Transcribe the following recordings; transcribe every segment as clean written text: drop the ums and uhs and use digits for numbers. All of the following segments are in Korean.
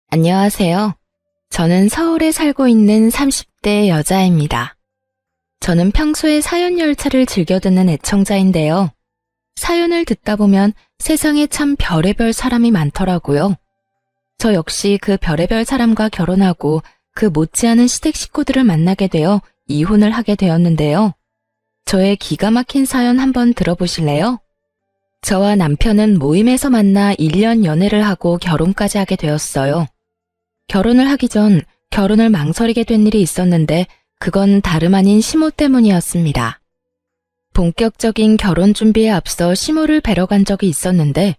안녕하세요. 저는 서울에 살고 있는 30대 여자입니다. 저는 평소에 사연 열차를 즐겨 듣는 애청자인데요. 사연을 듣다 보면 세상에 참 별의별 사람이 많더라고요. 저 역시 그 별의별 사람과 결혼하고 그 못지않은 시댁 식구들을 만나게 되어 이혼을 하게 되었는데요. 저의 기가 막힌 사연 한번 들어보실래요? 저와 남편은 모임에서 만나 1년 연애를 하고 결혼까지 하게 되었어요. 결혼을 하기 전 결혼을 망설이게 된 일이 있었는데 그건 다름 아닌 시모 때문이었습니다. 본격적인 결혼 준비에 앞서 시모를 뵈러 간 적이 있었는데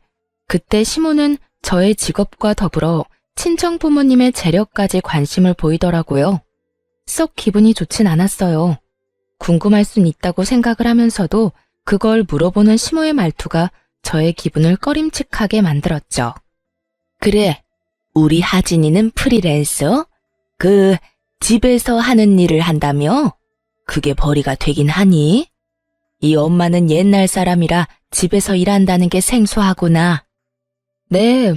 그때 시모는 저의 직업과 더불어 친정 부모님의 재력까지 관심을 보이더라고요. 썩 기분이 좋진 않았어요. 궁금할 순 있다고 생각을 하면서도 그걸 물어보는 시모의 말투가 저의 기분을 꺼림칙하게 만들었죠. 그래, 우리 하진이는 프리랜서? 집에서 하는 일을 한다며? 그게 벌이가 되긴 하니? 이 엄마는 옛날 사람이라 집에서 일한다는 게 생소하구나. 네,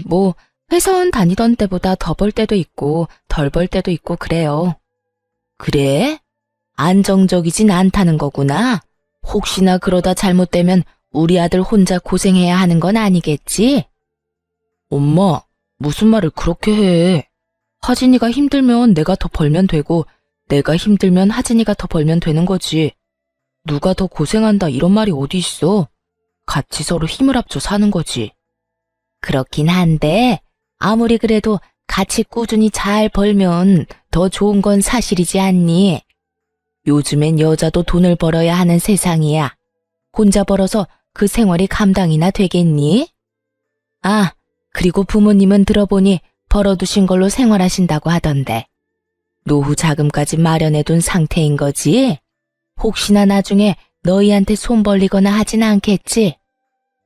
회사원 다니던 때보다 더 벌 때도 있고 덜 벌 때도 있고 그래요. 그래? 안정적이진 않다는 거구나. 혹시나 그러다 잘못되면 우리 아들 혼자 고생해야 하는 건 아니겠지? 엄마, 무슨 말을 그렇게 해? 하진이가 힘들면 내가 더 벌면 되고 내가 힘들면 하진이가 더 벌면 되는 거지. 누가 더 고생한다 이런 말이 어디 있어? 같이 서로 힘을 합쳐 사는 거지. 그렇긴 한데 아무리 그래도 같이 꾸준히 잘 벌면 더 좋은 건 사실이지 않니? 요즘엔 여자도 돈을 벌어야 하는 세상이야. 혼자 벌어서 그 생활이 감당이나 되겠니? 아, 그리고 부모님은 들어보니 벌어두신 걸로 생활하신다고 하던데. 노후 자금까지 마련해둔 상태인 거지? 혹시나 나중에 너희한테 손 벌리거나 하진 않겠지?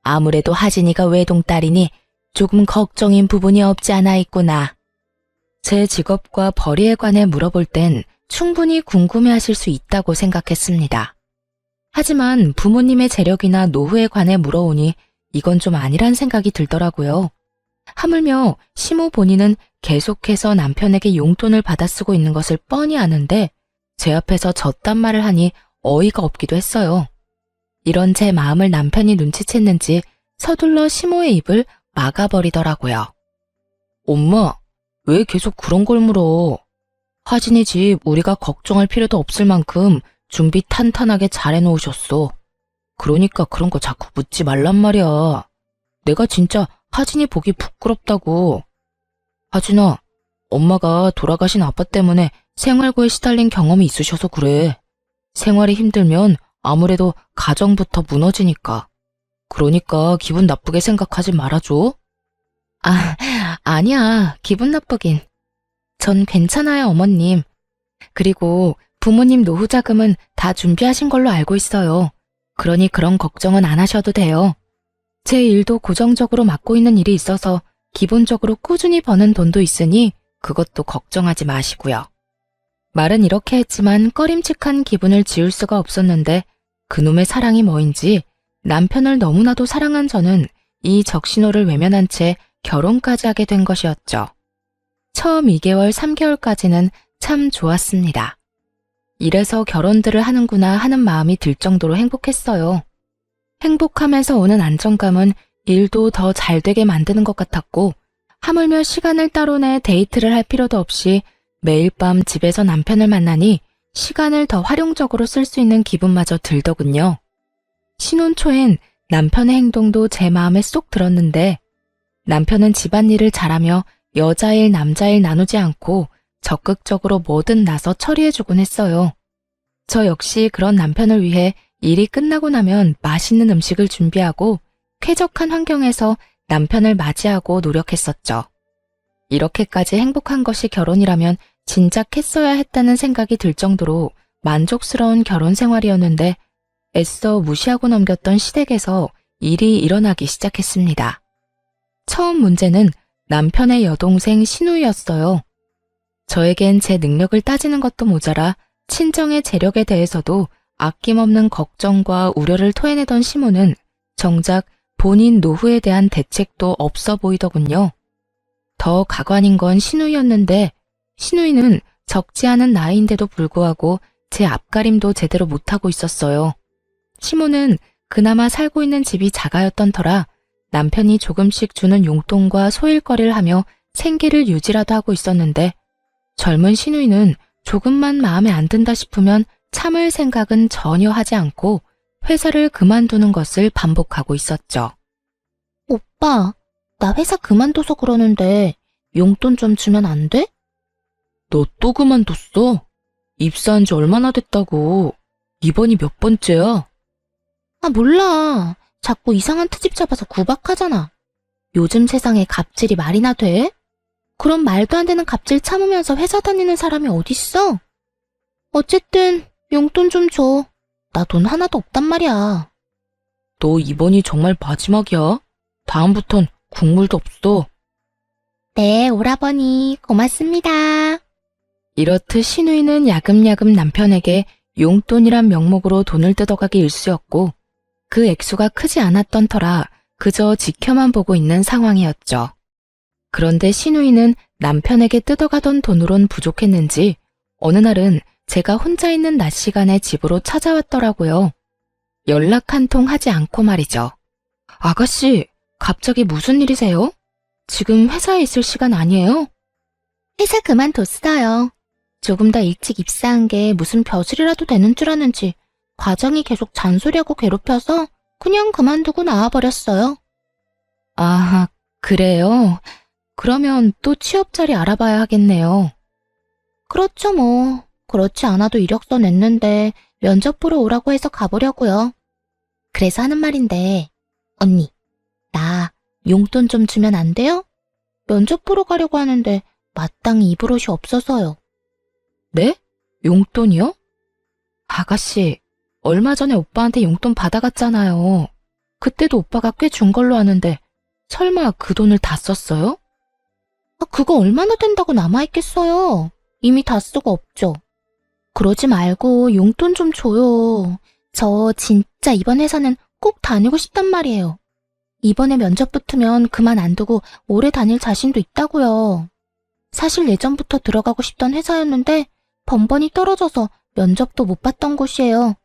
아무래도 하진이가 외동딸이니 조금 걱정인 부분이 없지 않아 있구나. 제 직업과 벌이에 관해 물어볼 땐 충분히 궁금해하실 수 있다고 생각했습니다. 하지만 부모님의 재력이나 노후에 관해 물어오니 이건 좀 아니란 생각이 들더라고요. 하물며 시모 본인은 계속해서 남편에게 용돈을 받아 쓰고 있는 것을 뻔히 아는데 제 앞에서 저딴 말을 하니 어이가 없기도 했어요. 이런 제 마음을 남편이 눈치챘는지 서둘러 시모의 입을 막아버리더라고요. 엄마, 왜 계속 그런 걸 물어? 하진이 집 우리가 걱정할 필요도 없을 만큼 준비 탄탄하게 잘 해놓으셨어. 그러니까 그런 거 자꾸 묻지 말란 말이야. 내가 진짜 하진이 보기 부끄럽다고. 하진아, 엄마가 돌아가신 아빠 때문에 생활고에 시달린 경험이 있으셔서 그래. 생활이 힘들면 아무래도 가정부터 무너지니까. 그러니까 기분 나쁘게 생각하지 말아줘. 아니야. 기분 나쁘긴. 전 괜찮아요, 어머님. 그리고 부모님 노후 자금은 다 준비하신 걸로 알고 있어요. 그러니 그런 걱정은 안 하셔도 돼요. 제 일도 고정적으로 맡고 있는 일이 있어서 기본적으로 꾸준히 버는 돈도 있으니 그것도 걱정하지 마시고요. 말은 이렇게 했지만 꺼림칙한 기분을 지울 수가 없었는데 그놈의 사랑이 뭐인지 남편을 너무나도 사랑한 저는 이 적신호를 외면한 채 결혼까지 하게 된 것이었죠. 처음 2개월, 3개월까지는 참 좋았습니다. 이래서 결혼들을 하는구나 하는 마음이 들 정도로 행복했어요. 행복하면서 오는 안정감은 일도 더 잘 되게 만드는 것 같았고 하물며 시간을 따로 내 데이트를 할 필요도 없이 매일 밤 집에서 남편을 만나니 시간을 더 활용적으로 쓸 수 있는 기분마저 들더군요. 신혼 초엔 남편의 행동도 제 마음에 쏙 들었는데 남편은 집안일을 잘하며 여자일 남자일 나누지 않고 적극적으로 뭐든 나서 처리해주곤 했어요. 저 역시 그런 남편을 위해 일이 끝나고 나면 맛있는 음식을 준비하고 쾌적한 환경에서 남편을 맞이하고 노력했었죠. 이렇게까지 행복한 것이 결혼이라면 진작 했어야 했다는 생각이 들 정도로 만족스러운 결혼 생활이었는데 애써 무시하고 넘겼던 시댁에서 일이 일어나기 시작했습니다. 처음 문제는 남편의 여동생 신우이였어요. 저에겐 제 능력을 따지는 것도 모자라 친정의 재력에 대해서도 아낌없는 걱정과 우려를 토해내던 시모는 정작 본인 노후에 대한 대책도 없어 보이더군요. 더 가관인 건 신우이였는데 신우이는 적지 않은 나이인데도 불구하고 제 앞가림도 제대로 못하고 있었어요. 시모는 그나마 살고 있는 집이 작아였던 터라 남편이 조금씩 주는 용돈과 소일거리를 하며 생계를 유지라도 하고 있었는데 젊은 신우이는 조금만 마음에 안 든다 싶으면 참을 생각은 전혀 하지 않고 회사를 그만두는 것을 반복하고 있었죠. 오빠, 나 회사 그만둬서 그러는데 용돈 좀 주면 안 돼? 너 또 그만뒀어? 입사한 지 얼마나 됐다고. 이번이 몇 번째야? 아, 몰라. 자꾸 이상한 트집 잡아서 구박하잖아. 요즘 세상에 갑질이 말이나 돼? 그럼 말도 안 되는 갑질 참으면서 회사 다니는 사람이 어딨어? 어쨌든 용돈 좀 줘. 나 돈 하나도 없단 말이야. 너 이번이 정말 마지막이야. 다음부턴 국물도 없어. 네, 오라버니 고맙습니다. 이렇듯 신우이는 야금야금 남편에게 용돈이란 명목으로 돈을 뜯어가기 일쑤였고 그 액수가 크지 않았던 터라 그저 지켜만 보고 있는 상황이었죠. 그런데 신우이는 남편에게 뜯어가던 돈으론 부족했는지 어느 날은 제가 혼자 있는 낮 시간에 집으로 찾아왔더라고요. 연락 한 통 하지 않고 말이죠. 아가씨, 갑자기 무슨 일이세요? 지금 회사에 있을 시간 아니에요? 회사 그만뒀어요. 조금 더 일찍 입사한 게 무슨 벼슬이라도 되는 줄 아는지 과장이 계속 잔소리하고 괴롭혀서 그냥 그만두고 나와버렸어요. 아, 그래요? 그러면 또 취업 자리 알아봐야 하겠네요. 그렇죠 뭐. 그렇지 않아도 이력서 냈는데 면접 보러 오라고 해서 가보려고요. 그래서 하는 말인데 언니, 나 용돈 좀 주면 안 돼요? 면접 보러 가려고 하는데 마땅히 입을 옷이 없어서요. 네? 용돈이요? 아가씨, 얼마 전에 오빠한테 용돈 받아갔잖아요. 그때도 오빠가 꽤 준 걸로 아는데 설마 그 돈을 다 썼어요? 아, 그거 얼마나 된다고 남아있겠어요. 이미 다 쓰고 없죠. 그러지 말고 용돈 좀 줘요. 저 진짜 이번 회사는 꼭 다니고 싶단 말이에요. 이번에 면접 붙으면 그만 안 두고 오래 다닐 자신도 있다고요. 사실 예전부터 들어가고 싶던 회사였는데 번번이 떨어져서 면접도 못 봤던 곳이에요.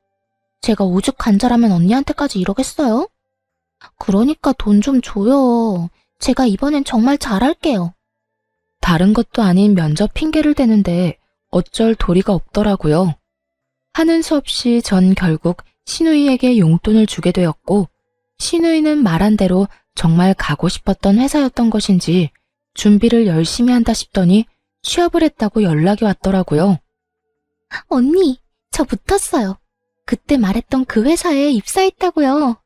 제가 오죽 간절하면 언니한테까지 이러겠어요? 그러니까 돈 좀 줘요. 제가 이번엔 정말 잘할게요. 다른 것도 아닌 면접 핑계를 대는데 어쩔 도리가 없더라고요. 하는 수 없이 전 결국 신우이에게 용돈을 주게 되었고 신우이는 말한 대로 정말 가고 싶었던 회사였던 것인지 준비를 열심히 한다 싶더니 취업을 했다고 연락이 왔더라고요. 언니, 저 붙었어요. 그때 말했던 그 회사에 입사했다고요.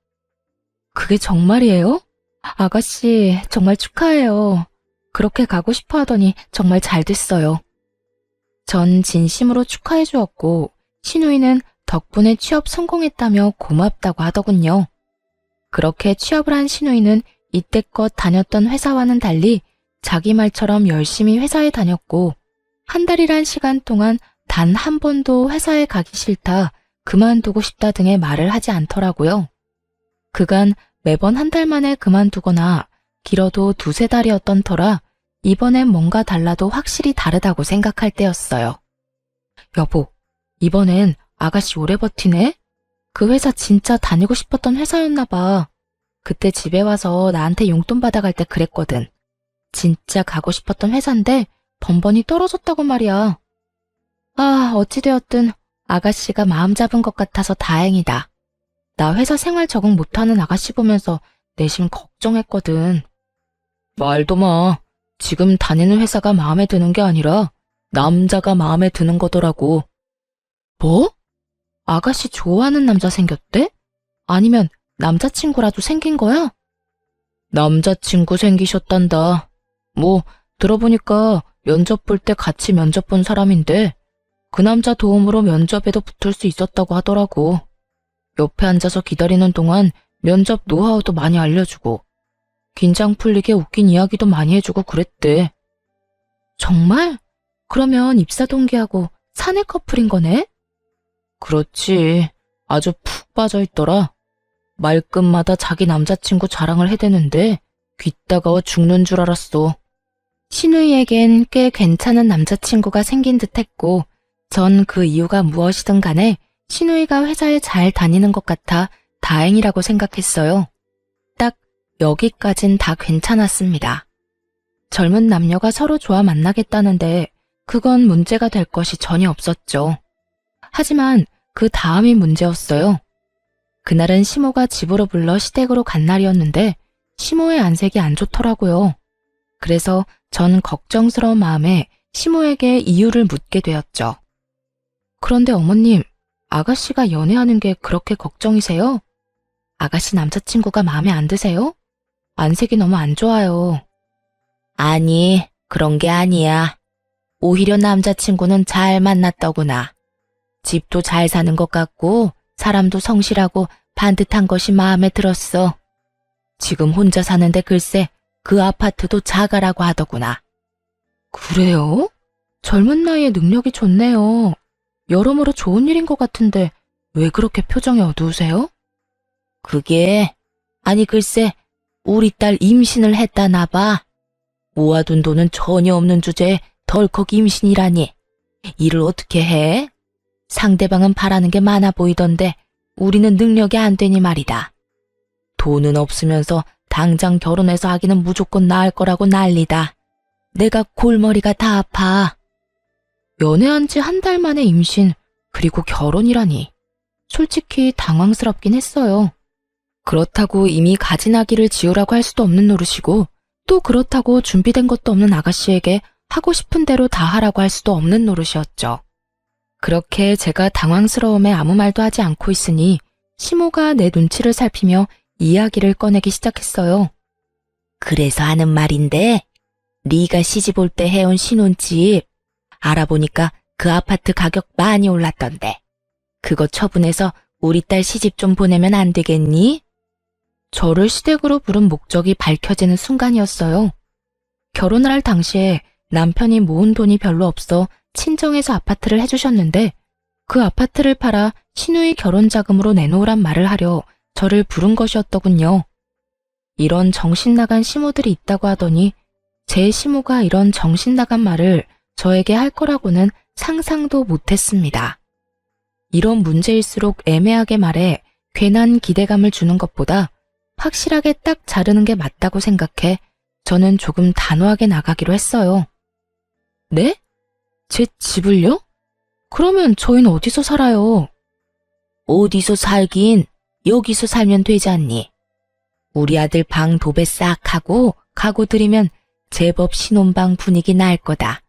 그게 정말이에요? 아가씨, 정말 축하해요. 그렇게 가고 싶어 하더니 정말 잘 됐어요. 전 진심으로 축하해 주었고 신우이는 덕분에 취업 성공했다며 고맙다고 하더군요. 그렇게 취업을 한 신우이는 이때껏 다녔던 회사와는 달리 자기 말처럼 열심히 회사에 다녔고 한 달이란 시간 동안 단 한 번도 회사에 가기 싫다, 그만두고 싶다 등의 말을 하지 않더라고요. 그간 매번 한 달 만에 그만두거나 길어도 두세 달이었던 터라 이번엔 뭔가 달라도 확실히 다르다고 생각할 때였어요. 여보, 이번엔 아가씨 오래 버티네? 그 회사 진짜 다니고 싶었던 회사였나 봐. 그때 집에 와서 나한테 용돈 받아갈 때 그랬거든. 진짜 가고 싶었던 회사인데 번번이 떨어졌다고 말이야. 아, 어찌되었든 아가씨가 마음 잡은 것 같아서 다행이다. 나 회사 생활 적응 못하는 아가씨 보면서 내심 걱정했거든. 말도 마. 지금 다니는 회사가 마음에 드는 게 아니라 남자가 마음에 드는 거더라고. 뭐? 아가씨 좋아하는 남자 생겼대? 아니면 남자친구라도 생긴 거야? 남자친구 생기셨단다. 뭐 들어보니까 면접 볼 때 같이 면접 본 사람인데 그 남자 도움으로 면접에도 붙을 수 있었다고 하더라고. 옆에 앉아서 기다리는 동안 면접 노하우도 많이 알려주고 긴장 풀리게 웃긴 이야기도 많이 해주고 그랬대. 정말? 그러면 입사 동기하고 사내 커플인 거네? 그렇지. 아주 푹 빠져있더라. 말끝마다 자기 남자친구 자랑을 해대는데 귀 따가워 죽는 줄 알았어. 신우이에겐 꽤 괜찮은 남자친구가 생긴 듯 했고, 전 그 이유가 무엇이든 간에 신우이가 회사에 잘 다니는 것 같아 다행이라고 생각했어요. 딱 여기까진 다 괜찮았습니다. 젊은 남녀가 서로 좋아 만나겠다는데 그건 문제가 될 것이 전혀 없었죠. 하지만 그 다음이 문제였어요. 그날은 시모가 집으로 불러 시댁으로 간 날이었는데 시모의 안색이 안 좋더라고요. 그래서 전 걱정스러운 마음에 시모에게 이유를 묻게 되었죠. 그런데 어머님, 아가씨가 연애하는 게 그렇게 걱정이세요? 아가씨 남자친구가 마음에 안 드세요? 안색이 너무 안 좋아요. 아니, 그런 게 아니야. 오히려 남자친구는 잘 만났더구나. 집도 잘 사는 것 같고 사람도 성실하고 반듯한 것이 마음에 들었어. 지금 혼자 사는데 글쎄 그 아파트도 자가라고 하더구나. 그래요? 젊은 나이에 능력이 좋네요. 여러모로 좋은 일인 것 같은데 왜 그렇게 표정이 어두우세요? 아니 글쎄 우리 딸 임신을 했다나 봐. 모아둔 돈은 전혀 없는 주제에 덜컥 임신이라니. 일을 어떻게 해? 상대방은 바라는 게 많아 보이던데 우리는 능력이 안 되니 말이다. 돈은 없으면서 당장 결혼해서 아기는 무조건 낳을 거라고 난리다. 내가 골머리가 다 아파. 연애한 지 한 달 만에 임신, 그리고 결혼이라니. 솔직히 당황스럽긴 했어요. 그렇다고 이미 가진 아기를 지우라고 할 수도 없는 노릇이고, 또 그렇다고 준비된 것도 없는 아가씨에게 하고 싶은 대로 다 하라고 할 수도 없는 노릇이었죠. 그렇게 제가 당황스러움에 아무 말도 하지 않고 있으니 시모가 내 눈치를 살피며 이야기를 꺼내기 시작했어요. 그래서 하는 말인데 네가 시집 올 때 해온 신혼집 알아보니까 그 아파트 가격 많이 올랐던데 그거 처분해서 우리 딸 시집 좀 보내면 안 되겠니? 저를 시댁으로 부른 목적이 밝혀지는 순간이었어요. 결혼을 할 당시에 남편이 모은 돈이 별로 없어 친정에서 아파트를 해주셨는데 그 아파트를 팔아 시누이 결혼 자금으로 내놓으란 말을 하려 저를 부른 것이었더군요. 이런 정신나간 시모들이 있다고 하더니 제 시모가 이런 정신나간 말을 저에게 할 거라고는 상상도 못했습니다. 이런 문제일수록 애매하게 말해 괜한 기대감을 주는 것보다 확실하게 딱 자르는 게 맞다고 생각해 저는 조금 단호하게 나가기로 했어요. 네? 제 집을요? 그러면 저희는 어디서 살아요? 어디서 살긴 여기서 살면 되지 않니? 우리 아들 방 도배 싹 하고 가구 들이면 제법 신혼방 분위기 날 거다.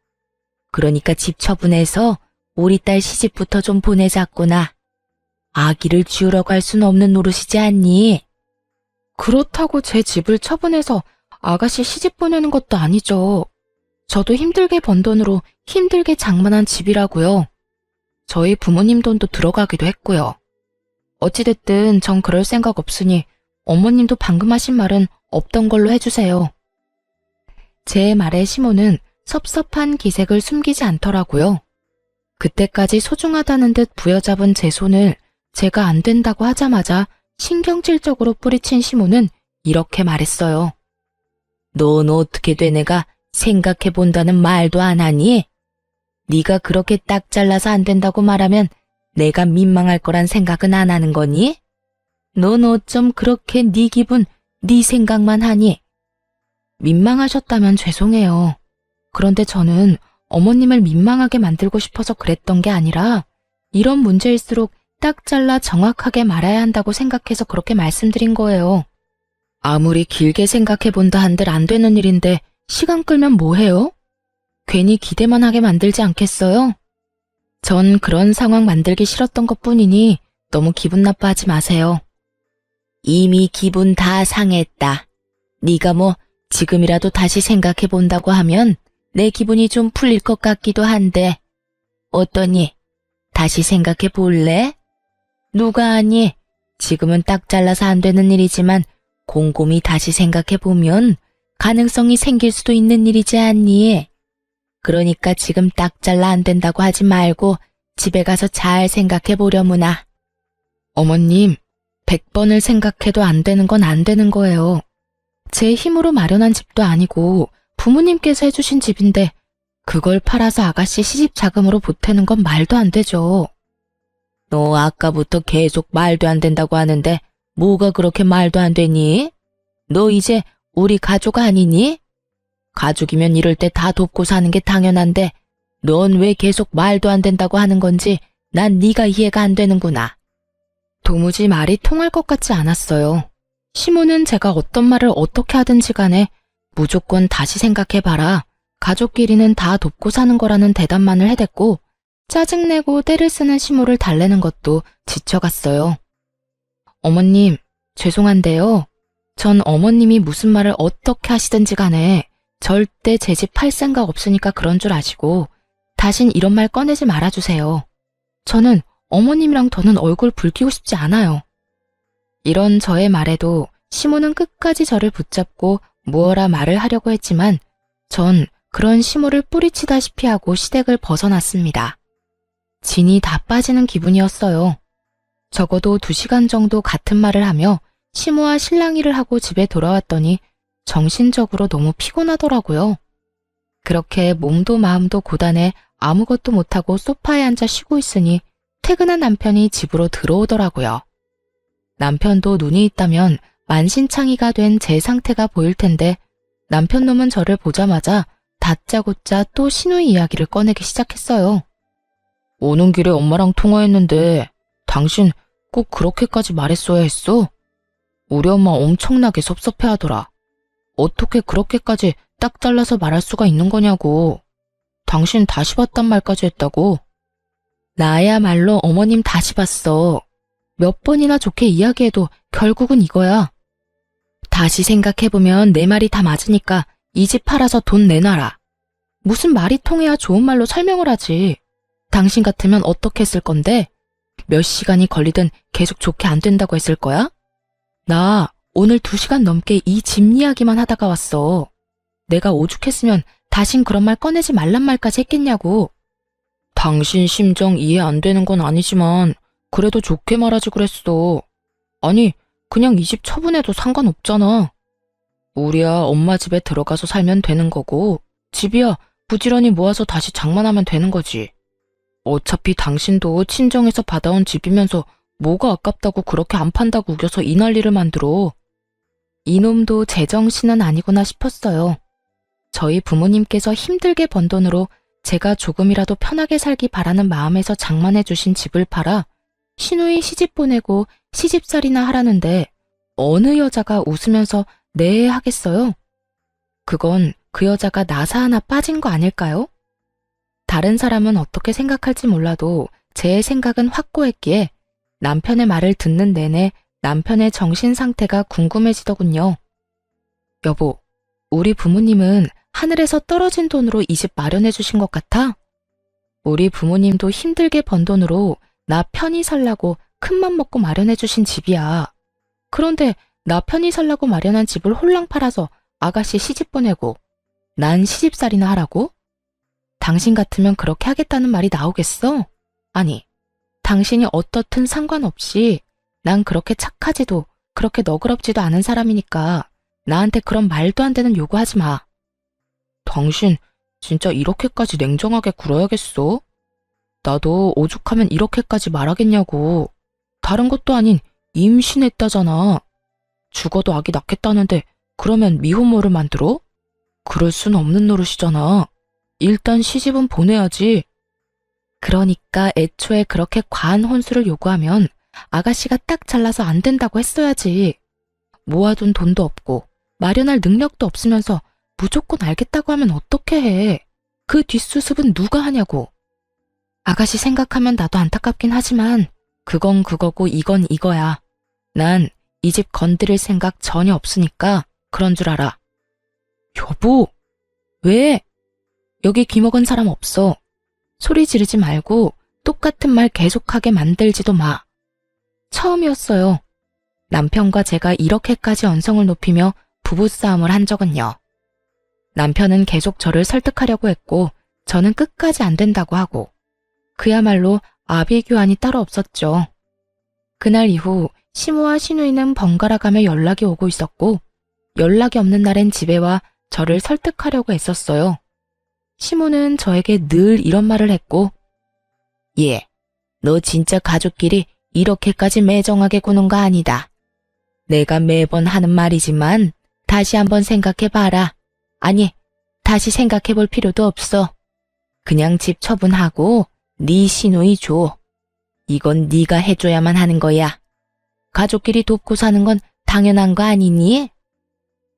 그러니까 집 처분해서 우리 딸 시집부터 좀 보내자꾸나. 아기를 지우라고 할 수는 없는 노릇이지 않니? 그렇다고 제 집을 처분해서 아가씨 시집 보내는 것도 아니죠. 저도 힘들게 번 돈으로 힘들게 장만한 집이라고요. 저희 부모님 돈도 들어가기도 했고요. 어찌됐든 전 그럴 생각 없으니 어머님도 방금 하신 말은 없던 걸로 해주세요. 제 말에 시모는 섭섭한 기색을 숨기지 않더라고요. 그때까지 소중하다는 듯 부여잡은 제 손을 제가 안 된다고 하자마자 신경질적으로 뿌리친 시모는 이렇게 말했어요. 넌 어떻게 된 애가 생각해본다는 말도 안 하니? 네가 그렇게 딱 잘라서 안 된다고 말하면 내가 민망할 거란 생각은 안 하는 거니? 넌 어쩜 그렇게 네 기분, 네 생각만 하니? 민망하셨다면 죄송해요. 그런데 저는 어머님을 민망하게 만들고 싶어서 그랬던 게 아니라 이런 문제일수록 딱 잘라 정확하게 말아야 한다고 생각해서 그렇게 말씀드린 거예요. 아무리 길게 생각해본다 한들 안 되는 일인데 시간 끌면 뭐해요? 괜히 기대만 하게 만들지 않겠어요? 전 그런 상황 만들기 싫었던 것뿐이니 너무 기분 나빠하지 마세요. 이미 기분 다 상했다. 네가 뭐 지금이라도 다시 생각해본다고 하면 내 기분이 좀 풀릴 것 같기도 한데 어떠니? 다시 생각해 볼래? 누가 아니? 지금은 딱 잘라서 안 되는 일이지만 곰곰이 다시 생각해 보면 가능성이 생길 수도 있는 일이지 않니? 그러니까 지금 딱 잘라 안 된다고 하지 말고 집에 가서 잘 생각해 보려무나. 어머님, 100번을 생각해도 안 되는 건 안 되는 거예요. 제 힘으로 마련한 집도 아니고 부모님께서 해주신 집인데 그걸 팔아서 아가씨 시집 자금으로 보태는 건 말도 안 되죠. 너 아까부터 계속 말도 안 된다고 하는데 뭐가 그렇게 말도 안 되니? 너 이제 우리 가족 아니니? 가족이면 이럴 때 다 돕고 사는 게 당연한데 넌 왜 계속 말도 안 된다고 하는 건지 난 네가 이해가 안 되는구나. 도무지 말이 통할 것 같지 않았어요. 시모는 제가 어떤 말을 어떻게 하든지 간에 무조건 다시 생각해봐라. 가족끼리는 다 돕고 사는 거라는 대답만을 해댔고 짜증내고 때를 쓰는 시모를 달래는 것도 지쳐갔어요. 어머님, 죄송한데요. 전 어머님이 무슨 말을 어떻게 하시든지 간에 절대 제 집 팔 생각 없으니까 그런 줄 아시고 다신 이런 말 꺼내지 말아주세요. 저는 어머님이랑 더는 얼굴 붉히고 싶지 않아요. 이런 저의 말에도 시모는 끝까지 저를 붙잡고 무어라 말을 하려고 했지만 전 그런 시모를 뿌리치다시피 하고 시댁을 벗어났습니다. 진이 다 빠지는 기분이었어요. 적어도 2시간 정도 같은 말을 하며 시모와 실랑이를 하고 집에 돌아왔더니 정신적으로 너무 피곤하더라고요. 그렇게 몸도 마음도 고단해 아무것도 못하고 소파에 앉아 쉬고 있으니 퇴근한 남편이 집으로 들어오더라고요. 남편도 눈이 있다면 만신창이가 된 제 상태가 보일 텐데 남편 놈은 저를 보자마자 다짜고짜 또 시누이 이야기를 꺼내기 시작했어요. 오는 길에 엄마랑 통화했는데 당신 꼭 그렇게까지 말했어야 했어? 우리 엄마 엄청나게 섭섭해하더라. 어떻게 그렇게까지 딱 잘라서 말할 수가 있는 거냐고. 당신 다시 봤단 말까지 했다고. 나야말로 어머님 다시 봤어. 몇 번이나 좋게 이야기해도 결국은 이거야. 다시 생각해보면 내 말이 다 맞으니까 이 집 팔아서 돈 내놔라. 무슨 말이 통해야 좋은 말로 설명을 하지. 당신 같으면 어떻게 했을 건데? 몇 시간이 걸리든 계속 좋게 안 된다고 했을 거야? 나 오늘 2시간 넘게 이 집 이야기만 하다가 왔어. 내가 오죽했으면 다신 그런 말 꺼내지 말란 말까지 했겠냐고. 당신 심정 이해 안 되는 건 아니지만 그래도 좋게 말하지 그랬어. 아니, 그냥 이 집 처분해도 상관없잖아. 우리야 엄마 집에 들어가서 살면 되는 거고 집이야 부지런히 모아서 다시 장만하면 되는 거지. 어차피 당신도 친정에서 받아온 집이면서 뭐가 아깝다고 그렇게 안 판다고 우겨서 이 난리를 만들어. 이놈도 제정신은 아니구나 싶었어요. 저희 부모님께서 힘들게 번 돈으로 제가 조금이라도 편하게 살기 바라는 마음에서 장만해 주신 집을 팔아 시누이 시집 보내고 시집살이나 하라는데 어느 여자가 웃으면서 네 하겠어요? 그건 그 여자가 나사 하나 빠진 거 아닐까요? 다른 사람은 어떻게 생각할지 몰라도 제 생각은 확고했기에 남편의 말을 듣는 내내 남편의 정신 상태가 궁금해지더군요. 여보, 우리 부모님은 하늘에서 떨어진 돈으로 이 집 마련해 주신 것 같아? 우리 부모님도 힘들게 번 돈으로 나 편히 살라고 큰맘 먹고 마련해 주신 집이야. 그런데 나 편히 살라고 마련한 집을 홀랑 팔아서 아가씨 시집 보내고 난 시집살이나 하라고? 당신 같으면 그렇게 하겠다는 말이 나오겠어? 아니, 당신이 어떻든 상관없이 난 그렇게 착하지도 그렇게 너그럽지도 않은 사람이니까 나한테 그런 말도 안 되는 요구하지 마. 당신 진짜 이렇게까지 냉정하게 굴어야겠어? 나도 오죽하면 이렇게까지 말하겠냐고. 다른 것도 아닌 임신했다잖아. 죽어도 아기 낳겠다는데 그러면 미혼모를 만들어? 그럴 순 없는 노릇이잖아. 일단 시집은 보내야지. 그러니까 애초에 그렇게 과한 혼수를 요구하면 아가씨가 딱 잘라서 안 된다고 했어야지. 모아둔 돈도 없고 마련할 능력도 없으면서 무조건 알겠다고 하면 어떻게 해. 그 뒷수습은 누가 하냐고. 아가씨 생각하면 나도 안타깝긴 하지만 그건 그거고 이건 이거야. 난 이 집 건드릴 생각 전혀 없으니까 그런 줄 알아. 여보, 왜? 여기 귀먹은 사람 없어. 소리 지르지 말고 똑같은 말 계속하게 만들지도 마. 처음이었어요. 남편과 제가 이렇게까지 언성을 높이며 부부싸움을 한 적은요. 남편은 계속 저를 설득하려고 했고 저는 끝까지 안 된다고 하고 그야말로 아비규환이 따로 없었죠. 그날 이후 시모와 시누이는 번갈아 가며 연락이 오고 있었고 연락이 없는 날엔 집에 와 저를 설득하려고 애썼어요. 시모는 저에게 늘 이런 말을 했고, 예, 너 진짜 가족끼리 이렇게까지 매정하게 구는 거 아니다. 내가 매번 하는 말이지만 다시 한번 생각해봐라. 아니, 다시 생각해볼 필요도 없어. 그냥 집 처분하고 네 시누이 줘. 이건 네가 해줘야만 하는 거야. 가족끼리 돕고 사는 건 당연한 거 아니니?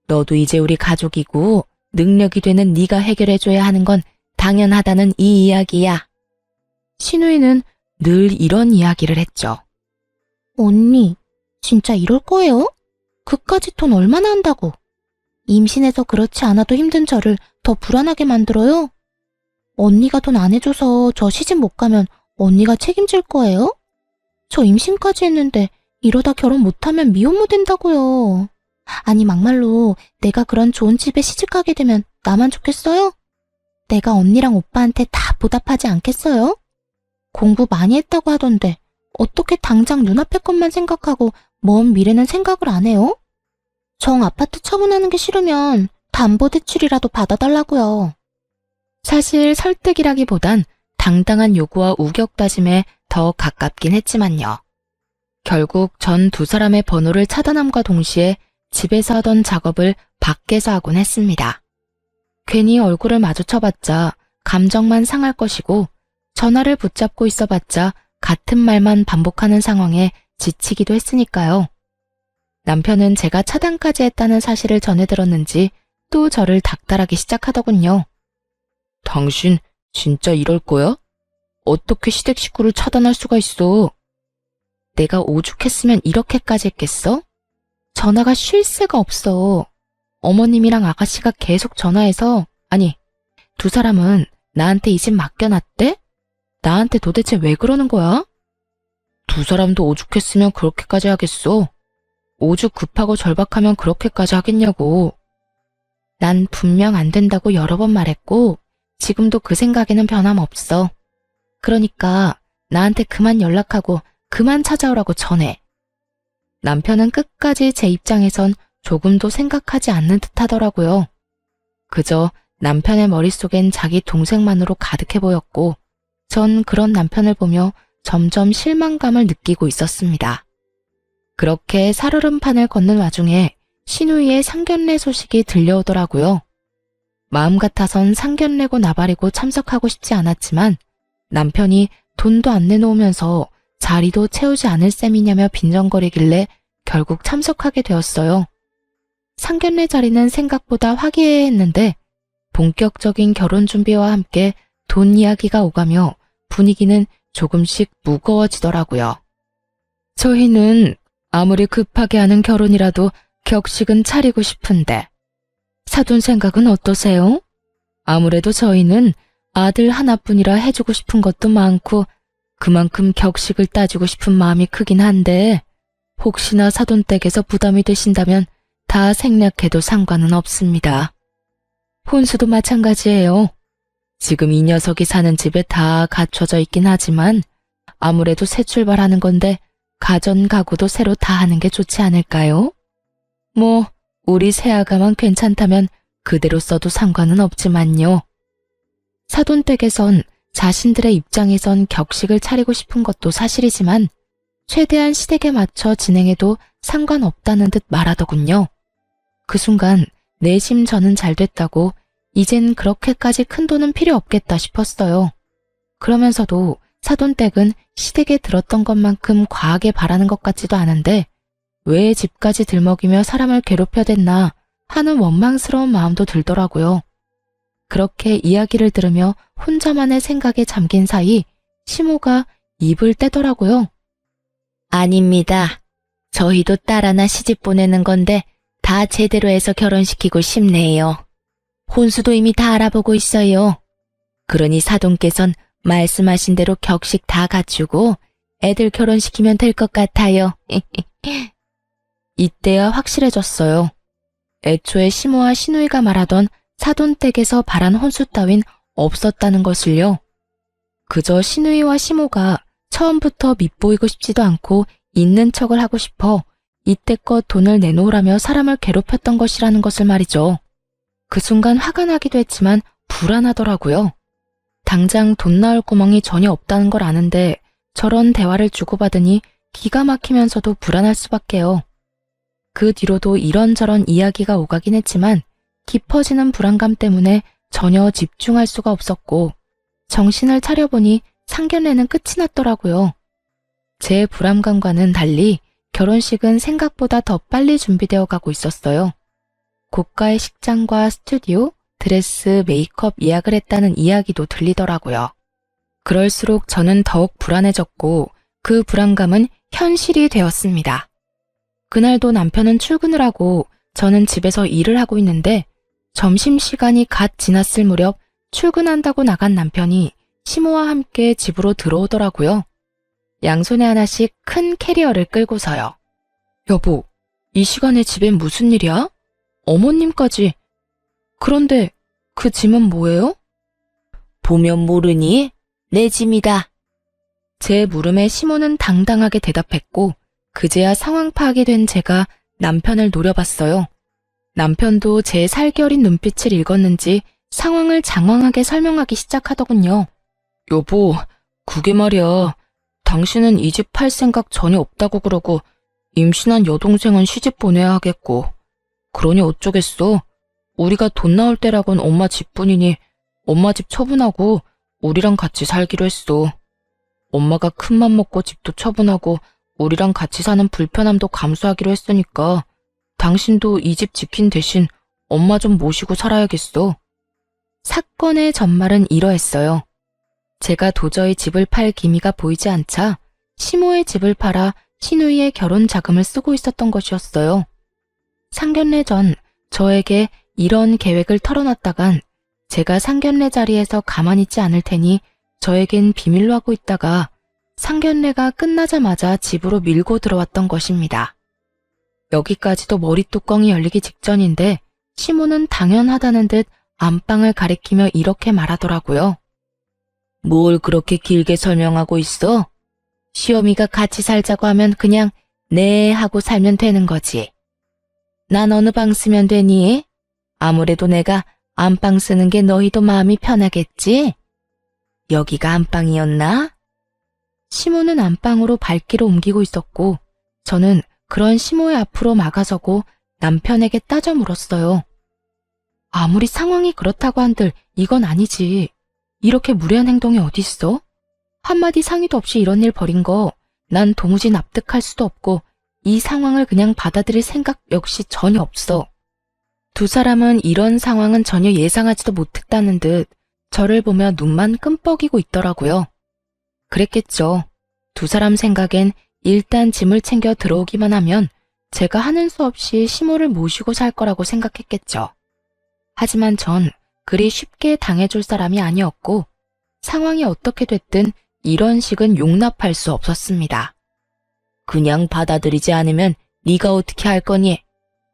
너도 이제 우리 가족이고 능력이 되는 네가 해결해줘야 하는 건 당연하다는 이 이야기야. 시누이는 늘 이런 이야기를 했죠. 언니, 진짜 이럴 거예요? 그까짓 돈 얼마나 한다고? 임신해서 그렇지 않아도 힘든 저를 더 불안하게 만들어요? 언니가 돈 안 해줘서 저 시집 못 가면 언니가 책임질 거예요? 저 임신까지 했는데 이러다 결혼 못하면 미혼모 된다고요. 아니 막말로 내가 그런 좋은 집에 시집 가게 되면 나만 좋겠어요? 내가 언니랑 오빠한테 다 보답하지 않겠어요? 공부 많이 했다고 하던데 어떻게 당장 눈앞의 것만 생각하고 먼 미래는 생각을 안 해요? 정 아파트 처분하는 게 싫으면 담보대출이라도 받아달라고요. 사실 설득이라기보단 당당한 요구와 우격다짐에 더 가깝긴 했지만요. 결국 전 두 사람의 번호를 차단함과 동시에 집에서 하던 작업을 밖에서 하곤 했습니다. 괜히 얼굴을 마주쳐봤자 감정만 상할 것이고 전화를 붙잡고 있어봤자 같은 말만 반복하는 상황에 지치기도 했으니까요. 남편은 제가 차단까지 했다는 사실을 전해 들었는지 또 저를 닥달하기 시작하더군요. 당신 진짜 이럴 거야? 어떻게 시댁 식구를 차단할 수가 있어? 내가 오죽했으면 이렇게까지 했겠어? 전화가 쉴 새가 없어. 어머님이랑 아가씨가 계속 전화해서 아니, 두 사람은 나한테 이 집 맡겨놨대? 나한테 도대체 왜 그러는 거야? 두 사람도 오죽했으면 그렇게까지 하겠어? 오죽 급하고 절박하면 그렇게까지 하겠냐고. 난 분명 안 된다고 여러 번 말했고 지금도 그 생각에는 변함없어. 그러니까 나한테 그만 연락하고 그만 찾아오라고 전해. 남편은 끝까지 제 입장에선 조금도 생각하지 않는 듯 하더라고요. 그저 남편의 머릿속엔 자기 동생만으로 가득해 보였고 전 그런 남편을 보며 점점 실망감을 느끼고 있었습니다. 그렇게 살얼음판을 걷는 와중에 시누이의 상견례 소식이 들려오더라고요. 마음 같아선 상견례고 나발이고 참석하고 싶지 않았지만 남편이 돈도 안 내놓으면서 자리도 채우지 않을 셈이냐며 빈정거리길래 결국 참석하게 되었어요. 상견례 자리는 생각보다 화기애애했는데 본격적인 결혼 준비와 함께 돈 이야기가 오가며 분위기는 조금씩 무거워지더라고요. 저희는 아무리 급하게 하는 결혼이라도 격식은 차리고 싶은데 사돈 생각은 어떠세요? 아무래도 저희는 아들 하나뿐이라 해주고 싶은 것도 많고 그만큼 격식을 따지고 싶은 마음이 크긴 한데 혹시나 사돈 댁에서 부담이 되신다면 다 생략해도 상관은 없습니다. 혼수도 마찬가지예요. 지금 이 녀석이 사는 집에 다 갖춰져 있긴 하지만 아무래도 새 출발하는 건데 가전 가구도 새로 다 하는 게 좋지 않을까요? 뭐 우리 새아가만 괜찮다면 그대로 써도 상관은 없지만요. 사돈 댁에선 자신들의 입장에선 격식을 차리고 싶은 것도 사실이지만 최대한 시댁에 맞춰 진행해도 상관없다는 듯 말하더군요. 그 순간 내심 저는 잘 됐다고 이젠 그렇게까지 큰 돈은 필요 없겠다 싶었어요. 그러면서도 사돈댁은 시댁에 들었던 것만큼 과하게 바라는 것 같지도 않은데 왜 집까지 들먹이며 사람을 괴롭혀댔나 하는 원망스러운 마음도 들더라고요. 그렇게 이야기를 들으며 혼자만의 생각에 잠긴 사이 시모가 입을 떼더라고요. 아닙니다. 저희도 딸 하나 시집 보내는 건데 다 제대로 해서 결혼시키고 싶네요. 혼수도 이미 다 알아보고 있어요. 그러니 사돈께선 말씀하신 대로 격식 다 갖추고 애들 결혼시키면 될 것 같아요. 이때야 확실해졌어요. 애초에 시모와 시누이가 말하던 사돈댁에서 바란 혼수 따윈 없었다는 것을요. 그저 시누이와 시모가 처음부터 밉보이고 싶지도 않고 있는 척을 하고 싶어 이때껏 돈을 내놓으라며 사람을 괴롭혔던 것이라는 것을 말이죠. 그 순간 화가 나기도 했지만 불안하더라고요. 당장 돈 나올 구멍이 전혀 없다는 걸 아는데 저런 대화를 주고받으니 기가 막히면서도 불안할 수밖에요. 그 뒤로도 이런저런 이야기가 오가긴 했지만 깊어지는 불안감 때문에 전혀 집중할 수가 없었고 정신을 차려보니 상견례는 끝이 났더라고요. 제 불안감과는 달리 결혼식은 생각보다 더 빨리 준비되어 가고 있었어요. 고가의 식장과 스튜디오, 드레스, 메이크업 예약을 했다는 이야기도 들리더라고요. 그럴수록 저는 더욱 불안해졌고 그 불안감은 현실이 되었습니다. 그날도 남편은 출근을 하고 저는 집에서 일을 하고 있는데 점심시간이 갓 지났을 무렵 출근한다고 나간 남편이 시모와 함께 집으로 들어오더라고요. 양손에 하나씩 큰 캐리어를 끌고서요. 여보, 이 시간에 집엔 무슨 일이야? 어머님까지. 그런데 그 짐은 뭐예요? 보면 모르니? 내 짐이다. 제 물음에 시모는 당당하게 대답했고 그제야 상황 파악이 된 제가 남편을 노려봤어요. 남편도 제 살결인 눈빛을 읽었는지 상황을 장황하게 설명하기 시작하더군요. 여보, 그게 말이야. 당신은 이 집 팔 생각 전혀 없다고 그러고 임신한 여동생은 시집 보내야 하겠고 그러니 어쩌겠어. 우리가 돈 나올 때라곤 엄마 집뿐이니 엄마 집 처분하고 우리랑 같이 살기로 했어. 엄마가 큰맘 먹고 집도 처분하고 우리랑 같이 사는 불편함도 감수하기로 했으니까 당신도 이 집 지킨 대신 엄마 좀 모시고 살아야겠어. 사건의 전말은 이러했어요. 제가 도저히 집을 팔 기미가 보이지 않자 시모의 집을 팔아 시누이의 결혼 자금을 쓰고 있었던 것이었어요. 상견례 전 저에게 이런 계획을 털어놨다간 제가 상견례 자리에서 가만히 있지 않을 테니 저에겐 비밀로 하고 있다가 상견례가 끝나자마자 집으로 밀고 들어왔던 것입니다. 여기까지도 머리뚜껑이 열리기 직전인데 시모는 당연하다는 듯 안방을 가리키며 이렇게 말하더라고요. 뭘 그렇게 길게 설명하고 있어? 시어미가 같이 살자고 하면 그냥 네 하고 살면 되는 거지. 난 어느 방 쓰면 되니? 아무래도 내가 안방 쓰는 게 너희도 마음이 편하겠지? 여기가 안방이었나? 시모는 안방으로 발길을 옮기고 있었고 저는 그런 시모의 앞으로 막아서고 남편에게 따져 물었어요. 아무리 상황이 그렇다고 한들 이건 아니지. 이렇게 무례한 행동이 어딨어? 한마디 상의도 없이 이런 일 벌인 거 난 도무지 납득할 수도 없고 이 상황을 그냥 받아들일 생각 역시 전혀 없어. 두 사람은 이런 상황은 전혀 예상하지도 못했다는 듯 저를 보며 눈만 끔뻑이고 있더라고요. 그랬겠죠. 두 사람 생각엔 일단 짐을 챙겨 들어오기만 하면 제가 하는 수 없이 시모를 모시고 살 거라고 생각했겠죠. 하지만 전 그리 쉽게 당해줄 사람이 아니었고 상황이 어떻게 됐든 이런 식은 용납할 수 없었습니다. 그냥 받아들이지 않으면 네가 어떻게 할 거니?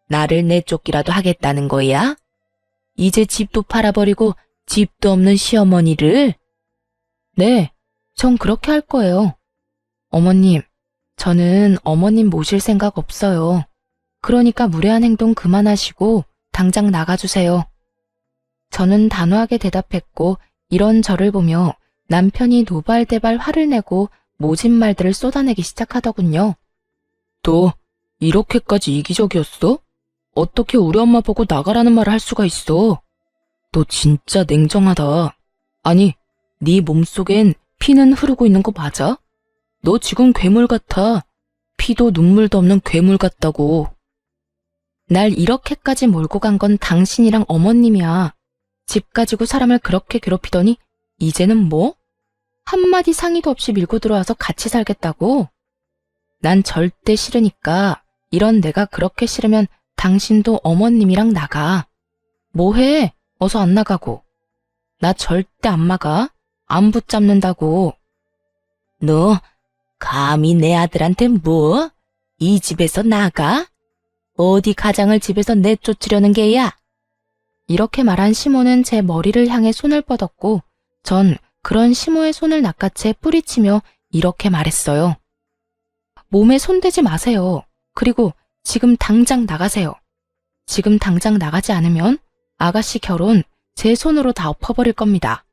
나를 내쫓기라도 하겠다는 거야? 이제 집도 팔아버리고 집도 없는 시어머니를? 네, 전 그렇게 할 거예요. 어머님, 저는 어머님 모실 생각 없어요. 그러니까 무례한 행동 그만하시고 당장 나가주세요. 저는 단호하게 대답했고 이런 저를 보며 남편이 노발대발 화를 내고 모진 말들을 쏟아내기 시작하더군요. 너 이렇게까지 이기적이었어? 어떻게 우리 엄마 보고 나가라는 말을 할 수가 있어? 너 진짜 냉정하다. 아니, 네 몸속엔 피는 흐르고 있는 거 맞아? 너 지금 괴물 같아. 피도 눈물도 없는 괴물 같다고. 날 이렇게까지 몰고 간 건 당신이랑 어머님이야. 집 가지고 사람을 그렇게 괴롭히더니 이제는 뭐? 한마디 상의도 없이 밀고 들어와서 같이 살겠다고? 난 절대 싫으니까 이런 내가 그렇게 싫으면 당신도 어머님이랑 나가. 뭐해? 어서 안 나가고. 나 절대 안 막아. 안 붙잡는다고. 너 감히 내 아들한테 뭐? 이 집에서 나가? 어디 가장을 집에서 내쫓으려는 게야? 이렇게 말한 시모는 제 머리를 향해 손을 뻗었고 전 그런 시모의 손을 낚아채 뿌리치며 이렇게 말했어요. 몸에 손대지 마세요. 그리고 지금 당장 나가세요. 지금 당장 나가지 않으면 아가씨 결혼 제 손으로 다 엎어버릴 겁니다.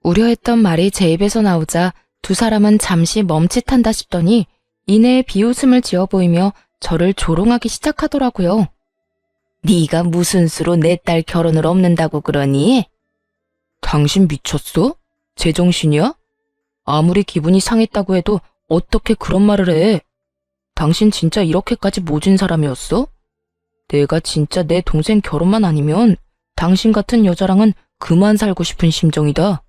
우려했던 말이 제 입에서 나오자 두 사람은 잠시 멈칫한다 싶더니 이내에 비웃음을 지어 보이며 저를 조롱하기 시작하더라고요. 네가 무슨 수로 내 딸 결혼을 없는다고 그러니? 당신 미쳤어? 제정신이야? 아무리 기분이 상했다고 해도 어떻게 그런 말을 해? 당신 진짜 이렇게까지 모진 사람이었어? 내가 진짜 내 동생 결혼만 아니면 당신 같은 여자랑은 그만 살고 싶은 심정이다.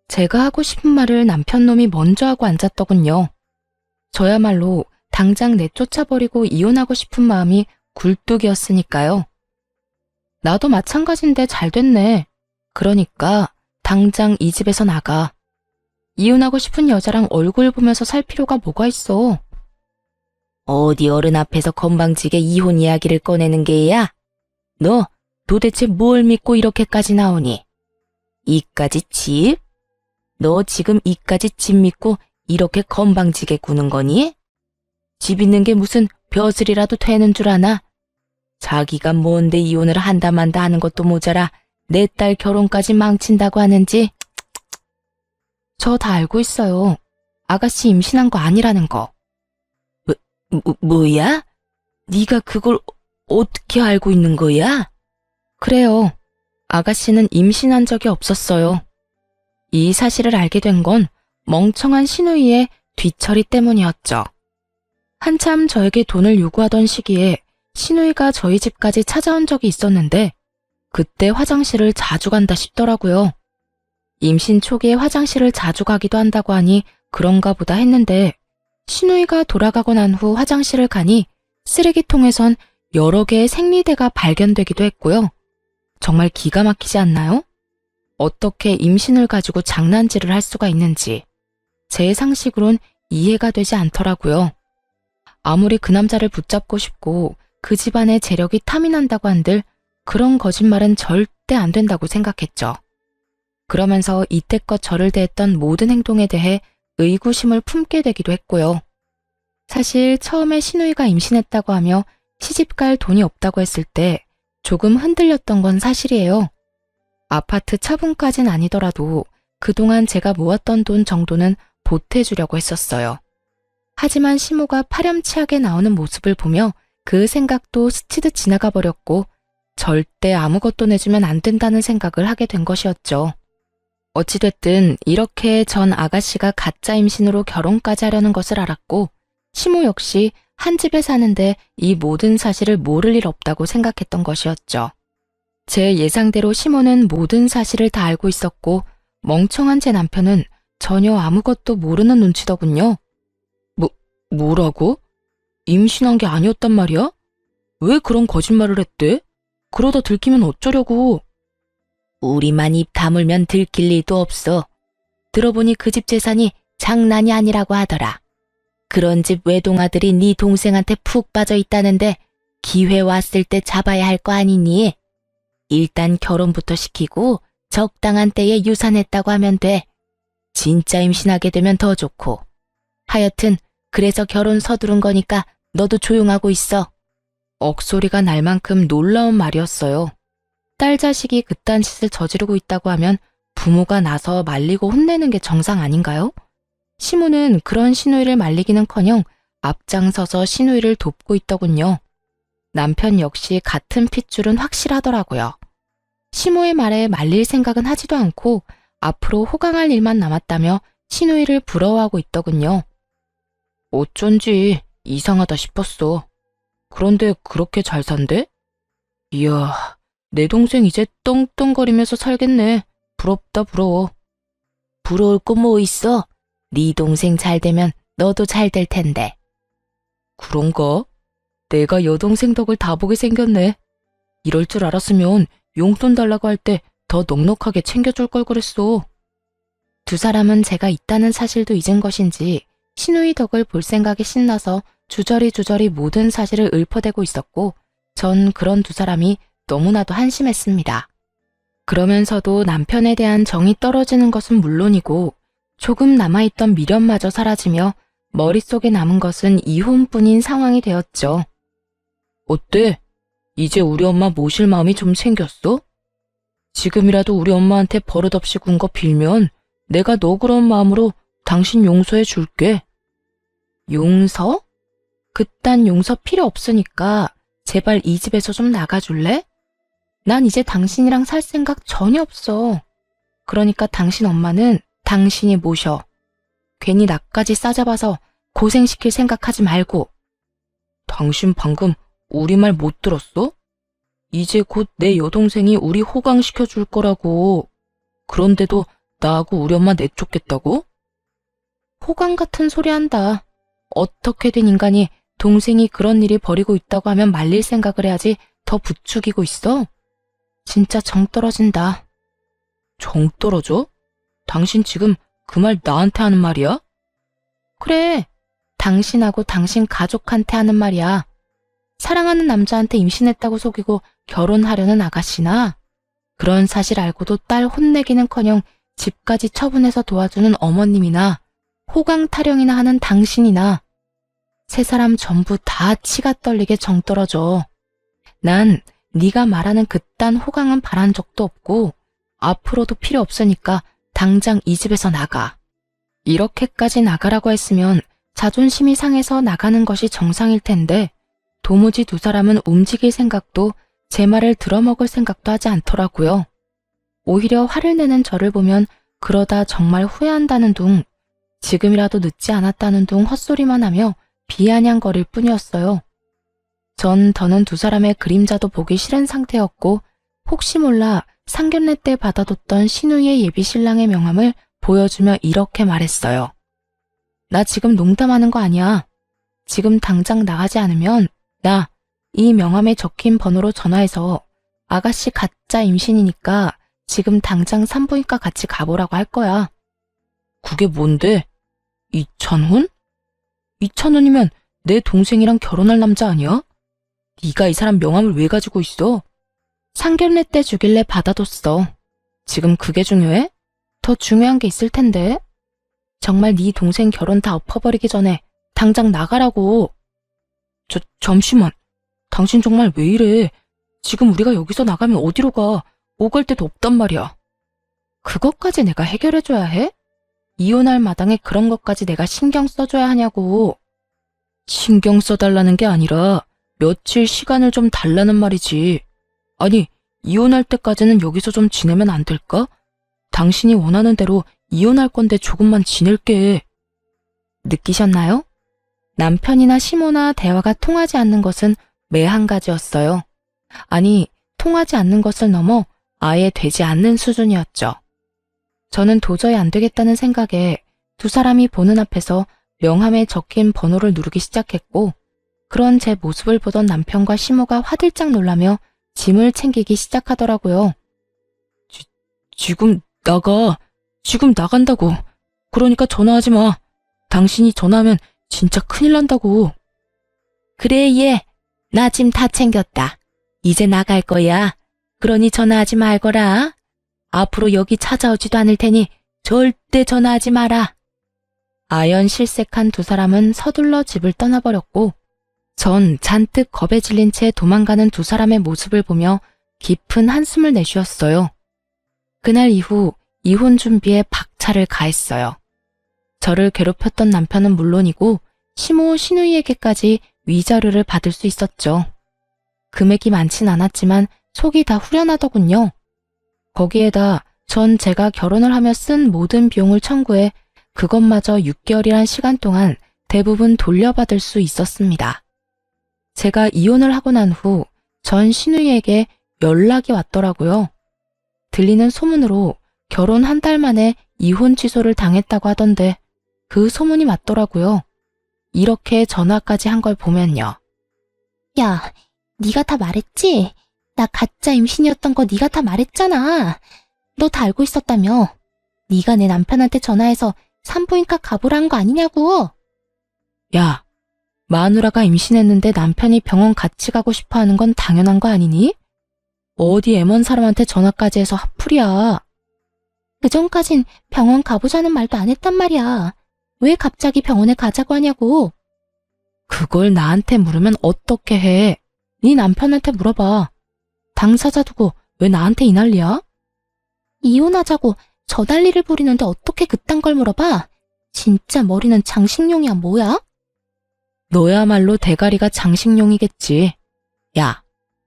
제가 하고 싶은 말을 남편놈이 먼저 하고 앉았더군요. 저야말로 당장 내쫓아버리고 이혼하고 싶은 마음이 굴뚝이었으니까요. 나도 마찬가지인데 잘 됐네. 그러니까 당장 이 집에서 나가. 이혼하고 싶은 여자랑 얼굴 보면서 살 필요가 뭐가 있어. 어디 어른 앞에서 건방지게 이혼 이야기를 꺼내는 게야? 너 도대체 뭘 믿고 이렇게까지 나오니? 이까지 집? 너 지금 이까지 집 믿고 이렇게 건방지게 구는 거니? 집 있는 게 무슨 벼슬이라도 되는 줄 아나? 자기가 뭔데 이혼을 한다 만다 하는 것도 모자라 내 딸 결혼까지 망친다고 하는지. 저 다 알고 있어요. 아가씨 임신한 거 아니라는 거. 뭐야? 네가 그걸 어떻게 알고 있는 거야? 그래요. 아가씨는 임신한 적이 없었어요. 이 사실을 알게 된 건 멍청한 신우이의 뒤처리 때문이었죠. 한참 저에게 돈을 요구하던 시기에 신우이가 저희 집까지 찾아온 적이 있었는데 그때 화장실을 자주 간다 싶더라고요. 임신 초기에 화장실을 자주 가기도 한다고 하니 그런가 보다 했는데 신우이가 돌아가고 난 후 화장실을 가니 쓰레기통에선 여러 개의 생리대가 발견되기도 했고요. 정말 기가 막히지 않나요? 어떻게 임신을 가지고 장난질을 할 수가 있는지 제 상식으론 이해가 되지 않더라고요. 아무리 그 남자를 붙잡고 싶고 그 집안의 재력이 탐이 난다고 한들 그런 거짓말은 절대 안 된다고 생각했죠. 그러면서 이때껏 저를 대했던 모든 행동에 대해 의구심을 품게 되기도 했고요. 사실 처음에 신우이가 임신했다고 하며 시집갈 돈이 없다고 했을 때 조금 흔들렸던 건 사실이에요. 아파트 차분까진 아니더라도 그동안 제가 모았던 돈 정도는 보태주려고 했었어요. 하지만 시모가 파렴치하게 나오는 모습을 보며 그 생각도 스치듯 지나가 버렸고 절대 아무것도 내주면 안 된다는 생각을 하게 된 것이었죠. 어찌됐든 이렇게 전 아가씨가 가짜 임신으로 결혼까지 하려는 것을 알았고 시모 역시 한 집에 사는데 이 모든 사실을 모를 일 없다고 생각했던 것이었죠. 제 예상대로 시모는 모든 사실을 다 알고 있었고 멍청한 제 남편은 전혀 아무것도 모르는 눈치더군요. 뭐라고? 임신한 게 아니었단 말이야? 왜 그런 거짓말을 했대? 그러다 들키면 어쩌려고? 우리만 입 다물면 들킬 리도 없어. 들어보니 그 집 재산이 장난이 아니라고 하더라. 그런 집 외동아들이 네 동생한테 푹 빠져 있다는데 기회 왔을 때 잡아야 할 거 아니니? 일단 결혼부터 시키고 적당한 때에 유산했다고 하면 돼. 진짜 임신하게 되면 더 좋고. 하여튼 그래서 결혼 서두른 거니까 너도 조용하고 있어. 억소리가 날 만큼 놀라운 말이었어요. 딸 자식이 그딴 짓을 저지르고 있다고 하면 부모가 나서 말리고 혼내는 게 정상 아닌가요? 시모는 그런 시누이를 말리기는커녕 앞장서서 시누이를 돕고 있더군요. 남편 역시 같은 핏줄은 확실하더라고요. 시모의 말에 말릴 생각은 하지도 않고 앞으로 호강할 일만 남았다며 시누이를 부러워하고 있더군요. 어쩐지 이상하다 싶었어. 그런데 그렇게 잘 산대? 이야, 내 동생 이제 떵떵거리면서 살겠네. 부럽다 부러워. 부러울 거 뭐 있어? 네 동생 잘 되면 너도 잘 될 텐데. 그런가? 내가 여동생 덕을 다 보게 생겼네. 이럴 줄 알았으면 용돈 달라고 할 때 더 넉넉하게 챙겨줄 걸 그랬어. 두 사람은 제가 있다는 사실도 잊은 것인지 시누이 덕을 볼 생각에 신나서 주저리 모든 사실을 읊어대고 있었고 전 그런 두 사람이 너무나도 한심했습니다. 그러면서도 남편에 대한 정이 떨어지는 것은 물론이고 조금 남아있던 미련마저 사라지며 머릿속에 남은 것은 이혼뿐인 상황이 되었죠. 어때? 이제 우리 엄마 모실 마음이 좀 생겼어? 지금이라도 우리 엄마한테 버릇없이 군 거 빌면 내가 너그러운 마음으로 당신 용서해 줄게. 용서? 그딴 용서 필요 없으니까 제발 이 집에서 좀 나가줄래? 난 이제 당신이랑 살 생각 전혀 없어. 그러니까 당신 엄마는 당신이 모셔. 괜히 나까지 싸잡아서 고생시킬 생각하지 말고. 당신 방금 우리 말 못 들었어? 이제 곧 내 여동생이 우리 호강시켜 줄 거라고. 그런데도 나하고 우리 엄마 내쫓겠다고? 호강 같은 소리 한다. 어떻게 된 인간이 동생이 그런 일이 벌이고 있다고 하면 말릴 생각을 해야지 더 부추기고 있어? 진짜 정 떨어진다. 정 떨어져? 당신 지금 그 말 나한테 하는 말이야? 그래, 당신하고 당신 가족한테 하는 말이야. 사랑하는 남자한테 임신했다고 속이고 결혼하려는 아가씨나 그런 사실 알고도 딸 혼내기는커녕 집까지 처분해서 도와주는 어머님이나 호강 타령이나 하는 당신이나 세 사람 전부 다 치가 떨리게 정 떨어져. 난 네가 말하는 그딴 호강은 바란 적도 없고 앞으로도 필요 없으니까 당장 이 집에서 나가. 이렇게까지 나가라고 했으면 자존심이 상해서 나가는 것이 정상일 텐데 도무지 두 사람은 움직일 생각도 제 말을 들어먹을 생각도 하지 않더라고요. 오히려 화를 내는 저를 보면 그러다 정말 후회한다는 둥, 지금이라도 늦지 않았다는 둥 헛소리만 하며 비아냥거릴 뿐이었어요. 전 더는 두 사람의 그림자도 보기 싫은 상태였고 혹시 몰라 상견례 때 받아뒀던 신우이의 예비 신랑의 명함을 보여주며 이렇게 말했어요. 나 지금 농담하는 거 아니야. 지금 당장 나가지 않으면 나 이 명함에 적힌 번호로 전화해서 아가씨 가짜 임신이니까 지금 당장 산부인과 같이 가보라고 할 거야. 그게 뭔데? 이찬훈? 이찬훈이면 내 동생이랑 결혼할 남자 아니야? 네가 이 사람 명함을 왜 가지고 있어? 상견례 때 주길래 받아뒀어. 지금 그게 중요해? 더 중요한 게 있을 텐데. 정말 네 동생 결혼 다 엎어버리기 전에 당장 나가라고. 잠시만. 당신 정말 왜 이래? 지금 우리가 여기서 나가면 어디로 가? 오갈 데도 없단 말이야. 그것까지 내가 해결해줘야 해? 이혼할 마당에 그런 것까지 내가 신경 써줘야 하냐고. 신경 써달라는 게 아니라 며칠 시간을 좀 달라는 말이지. 아니, 이혼할 때까지는 여기서 좀 지내면 안 될까? 당신이 원하는 대로 이혼할 건데 조금만 지낼게. 느끼셨나요? 남편이나 시모나 대화가 통하지 않는 것은 매 한 가지였어요. 아니, 통하지 않는 것을 넘어 아예 되지 않는 수준이었죠. 저는 도저히 안 되겠다는 생각에 두 사람이 보는 앞에서 명함에 적힌 번호를 누르기 시작했고 그런 제 모습을 보던 남편과 시모가 화들짝 놀라며 짐을 챙기기 시작하더라고요. 지금 나가. 지금 나간다고. 그러니까 전화하지 마. 당신이 전화하면 진짜 큰일 난다고. 그래, 얘. 나 짐 다 챙겼다. 이제 나갈 거야. 그러니 전화하지 말거라. 앞으로 여기 찾아오지도 않을 테니 절대 전화하지 마라. 아연실색한 두 사람은 서둘러 집을 떠나버렸고 전 잔뜩 겁에 질린 채 도망가는 두 사람의 모습을 보며 깊은 한숨을 내쉬었어요. 그날 이후 이혼 준비에 박차를 가했어요. 저를 괴롭혔던 남편은 물론이고 시모 신우이에게까지 위자료를 받을 수 있었죠. 금액이 많진 않았지만 속이 다 후련하더군요. 거기에다 전 제가 결혼을 하며 쓴 모든 비용을 청구해 그것마저 6개월이란 시간 동안 대부분 돌려받을 수 있었습니다. 제가 이혼을 하고 난 후 전 신우이에게 연락이 왔더라고요. 들리는 소문으로 결혼 한 달 만에 이혼 취소를 당했다고 하던데 그 소문이 맞더라고요. 이렇게 전화까지 한 걸 보면요. 야, 네가 다 말했지? 나 가짜 임신이었던 거 네가 다 말했잖아. 너 다 알고 있었다며. 네가 내 남편한테 전화해서 산부인과 가보라는 거 아니냐고. 야, 마누라가 임신했는데 남편이 병원 같이 가고 싶어 하는 건 당연한 거 아니니? 어디 애먼 사람한테 전화까지 해서 핫플이야. 그전까진 병원 가보자는 말도 안 했단 말이야. 왜 갑자기 병원에 가자고 하냐고. 그걸 나한테 물으면 어떻게 해? 네 남편한테 물어봐. 당사자 두고 왜 나한테 이 난리야? 이혼하자고 저 난리를 부리는데 어떻게 그딴 걸 물어봐? 진짜 머리는 장식용이야 뭐야? 너야말로 대가리가 장식용이겠지. 야,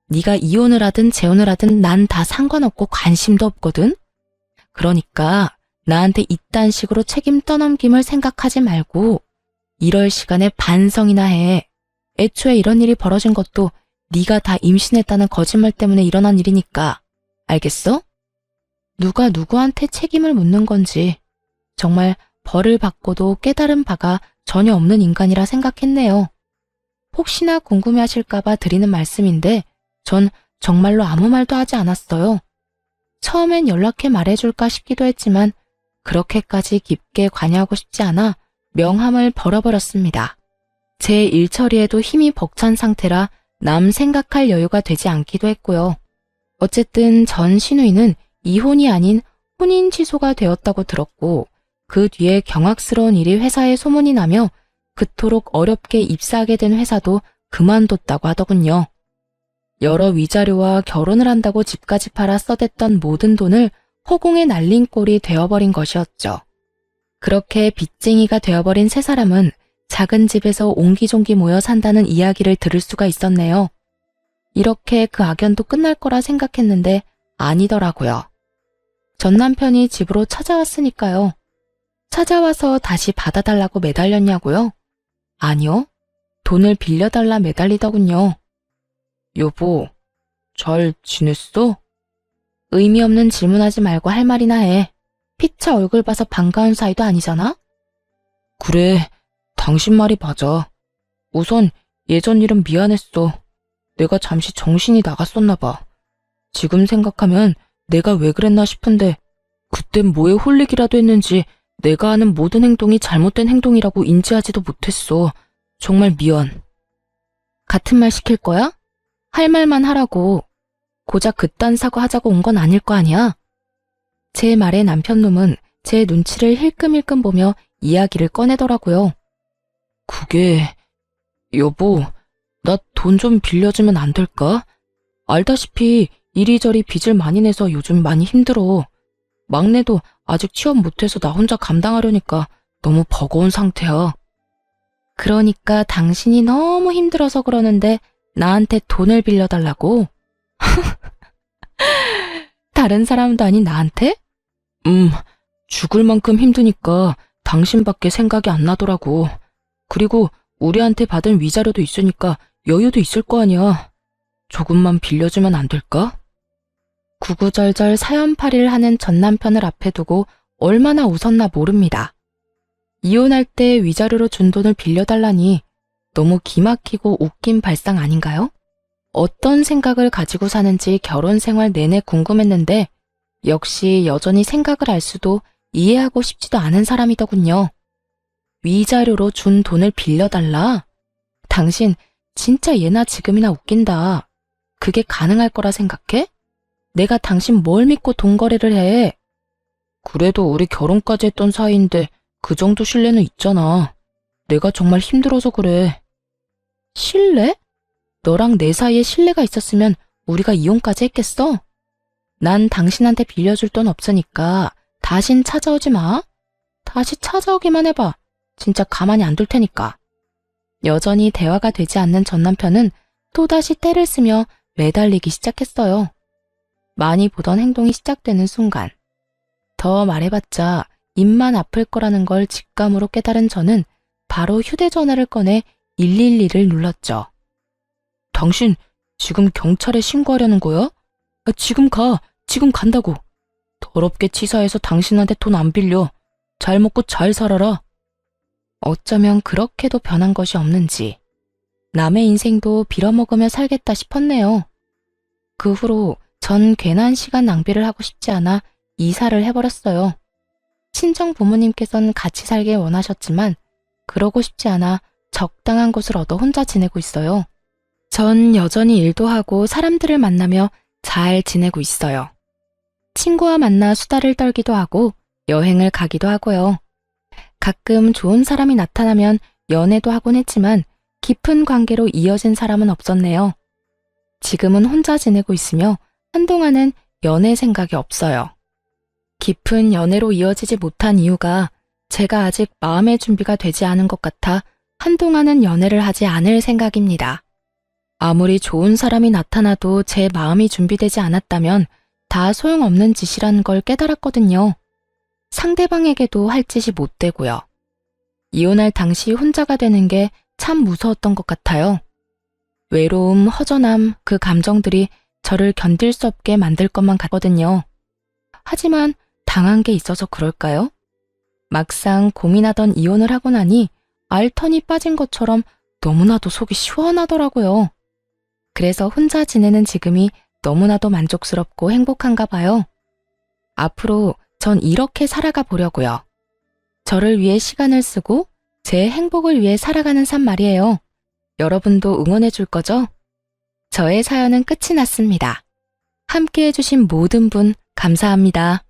네가 이혼을 하든 재혼을 하든 난 다 상관없고 관심도 없거든. 그러니까 나한테 이딴 식으로 책임 떠넘김을 생각하지 말고 이럴 시간에 반성이나 해. 애초에 이런 일이 벌어진 것도 네가 다 임신했다는 거짓말 때문에 일어난 일이니까. 알겠어? 누가 누구한테 책임을 묻는 건지 정말 벌을 받고도 깨달은 바가 전혀 없는 인간이라 생각했네요. 혹시나 궁금해하실까봐 드리는 말씀인데 전 정말로 아무 말도 하지 않았어요. 처음엔 연락해 말해줄까 싶기도 했지만 그렇게까지 깊게 관여하고 싶지 않아 명함을 벌어버렸습니다. 제 일 처리에도 힘이 벅찬 상태라 남 생각할 여유가 되지 않기도 했고요. 어쨌든 전 신우이는 이혼이 아닌 혼인 취소가 되었다고 들었고 그 뒤에 경악스러운 일이 회사에 소문이 나며 그토록 어렵게 입사하게 된 회사도 그만뒀다고 하더군요. 여러 위자료와 결혼을 한다고 집까지 팔아 써댔던 모든 돈을 허공에 날린 꼴이 되어버린 것이었죠. 그렇게 빚쟁이가 되어버린 세 사람은 작은 집에서 옹기종기 모여 산다는 이야기를 들을 수가 있었네요. 이렇게 그 악연도 끝날 거라 생각했는데 아니더라고요. 전 남편이 집으로 찾아왔으니까요. 찾아와서 다시 받아달라고 매달렸냐고요? 아니요. 돈을 빌려달라 매달리더군요. 여보, 잘 지냈어? 의미 없는 질문하지 말고 할 말이나 해. 피차 얼굴 봐서 반가운 사이도 아니잖아? 그래, 당신 말이 맞아. 우선 예전 일은 미안했어. 내가 잠시 정신이 나갔었나 봐. 지금 생각하면 내가 왜 그랬나 싶은데 그땐 뭐에 홀리기라도 했는지 내가 하는 모든 행동이 잘못된 행동이라고 인지하지도 못했어. 정말 미안. 같은 말 시킬 거야? 할 말만 하라고. 고작 그딴 사고 하자고 온 건 아닐 거 아니야? 제 말에 남편놈은 제 눈치를 힐끔힐끔 보며 이야기를 꺼내더라고요. 그게... 여보, 나 돈 좀 빌려주면 안 될까? 알다시피 이리저리 빚을 많이 내서 요즘 많이 힘들어. 막내도 아직 취업 못해서 나 혼자 감당하려니까 너무 버거운 상태야. 그러니까 당신이 너무 힘들어서 그러는데 나한테 돈을 빌려달라고? 다른 사람도 아닌 나한테? 죽을 만큼 힘드니까 당신밖에 생각이 안 나더라고. 그리고 우리한테 받은 위자료도 있으니까 여유도 있을 거 아니야. 조금만 빌려주면 안 될까? 구구절절 사연팔이를 하는 전 남편을 앞에 두고 얼마나 웃었나 모릅니다. 이혼할 때 위자료로 준 돈을 빌려달라니 너무 기막히고 웃긴 발상 아닌가요? 어떤 생각을 가지고 사는지 결혼 생활 내내 궁금했는데 역시 여전히 생각을 알 수도 이해하고 싶지도 않은 사람이더군요. 위자료로 준 돈을 빌려달라? 당신 진짜 예나 지금이나 웃긴다. 그게 가능할 거라 생각해? 내가 당신 뭘 믿고 돈 거래를 해? 그래도 우리 결혼까지 했던 사이인데 그 정도 신뢰는 있잖아. 내가 정말 힘들어서 그래. 신뢰? 너랑 내 사이에 신뢰가 있었으면 우리가 이혼까지 했겠어? 난 당신한테 빌려줄 돈 없으니까 다신 찾아오지 마. 다시 찾아오기만 해봐. 진짜 가만히 안 둘 테니까. 여전히 대화가 되지 않는 전 남편은 또다시 떼를 쓰며 매달리기 시작했어요. 많이 보던 행동이 시작되는 순간. 더 말해봤자 입만 아플 거라는 걸 직감으로 깨달은 저는 바로 휴대전화를 꺼내 112를 눌렀죠. 당신 지금 경찰에 신고하려는 거야? 지금 가. 지금 간다고. 더럽게 치사해서 당신한테 돈 안 빌려. 잘 먹고 잘 살아라. 어쩌면 그렇게도 변한 것이 없는지 남의 인생도 빌어먹으며 살겠다 싶었네요. 그 후로 전 괜한 시간 낭비를 하고 싶지 않아 이사를 해버렸어요. 친정 부모님께서는 같이 살길 원하셨지만 그러고 싶지 않아 적당한 곳을 얻어 혼자 지내고 있어요. 전 여전히 일도 하고 사람들을 만나며 잘 지내고 있어요. 친구와 만나 수다를 떨기도 하고 여행을 가기도 하고요. 가끔 좋은 사람이 나타나면 연애도 하곤 했지만 깊은 관계로 이어진 사람은 없었네요. 지금은 혼자 지내고 있으며 한동안은 연애 생각이 없어요. 깊은 연애로 이어지지 못한 이유가 제가 아직 마음의 준비가 되지 않은 것 같아 한동안은 연애를 하지 않을 생각입니다. 아무리 좋은 사람이 나타나도 제 마음이 준비되지 않았다면 다 소용없는 짓이라는 걸 깨달았거든요. 상대방에게도 할 짓이 못 되고요. 이혼할 당시 혼자가 되는 게 참 무서웠던 것 같아요. 외로움, 허전함, 그 감정들이 저를 견딜 수 없게 만들 것만 같거든요. 하지만 당한 게 있어서 그럴까요? 막상 고민하던 이혼을 하고 나니 알턴이 빠진 것처럼 너무나도 속이 시원하더라고요. 그래서 혼자 지내는 지금이 너무나도 만족스럽고 행복한가 봐요. 앞으로 전 이렇게 살아가 보려고요. 저를 위해 시간을 쓰고 제 행복을 위해 살아가는 삶 말이에요. 여러분도 응원해 줄 거죠? 저의 사연은 끝이 났습니다. 함께 해주신 모든 분 감사합니다.